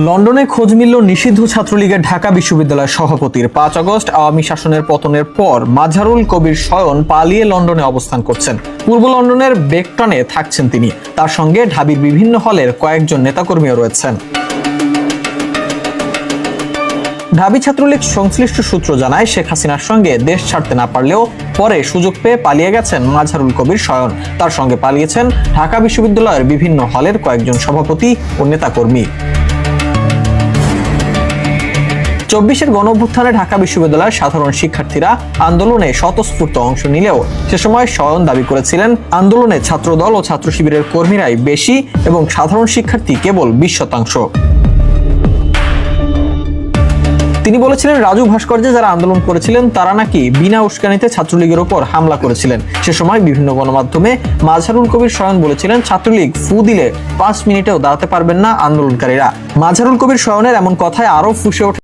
লন্ডনে খোঁজ মিলল নিষিদ্ধ ছাত্রলীগের ঢাকা বিশ্ববিদ্যালয়ের সভাপতির। 5 আগস্ট আওয়ামী শাসনের পতনের পর মাজহারুল কবির শয়ন পালিয়ে লন্ডনে অবস্থান করছেন। পূর্ব লন্ডনের বেকটনে থাকছেন তিনি। তার সঙ্গে ঢাবির বিভিন্ন হলের কয়েকজন নেতাকর্মীও রয়েছেন। ঢাবি ছাত্রলীগ সংশ্লিষ্ট সূত্র জানায়, শেখ হাসিনার সঙ্গে দেশ ছাড়তে না পারলেও পরে সুযোগ পেয়ে পালিয়ে গেছেন মাজহারুল কবির শয়ন। তার সঙ্গে পালিয়েছেন ঢাকা বিশ্ববিদ্যালয়ের বিভিন্ন হলের কয়েকজন সভাপতি ও নেতাকর্মী। 24-এর গণঅভ্যুত্থানে ঢাকা বিশ্ববিদ্যালয়ের সাধারণ শিক্ষার্থীরা আন্দোলনে স্বতঃস্ফূর্ত অংশ নিলেও সে সময় শয়ন দাবি করেছিলেন, আন্দোলনে ছাত্রদল ও ছাত্র শিবিরের কর্মীরাই বেশি এবং সাধারণ শিক্ষার্থী কেবল 20%। তিনি বলেছিলেন, রাজু ভাস্কর্যে যারা আন্দোলন করেছিলেন তারা নাকি বিনা উস্কানিতে ছাত্রলীগের উপর হামলা করেছিলেন। সে সময় বিভিন্ন গণমাধ্যমে মাজহারুল কবির শয়ন বলেছিলেন, ছাত্রলীগ ফু দিলে 5 মিনিটেও দাঁড়াতে পারবেন না আন্দোলনকারীরা। মাজহারুল কবির শয়নের এমন কথায় আরো ফুঁসে ওঠে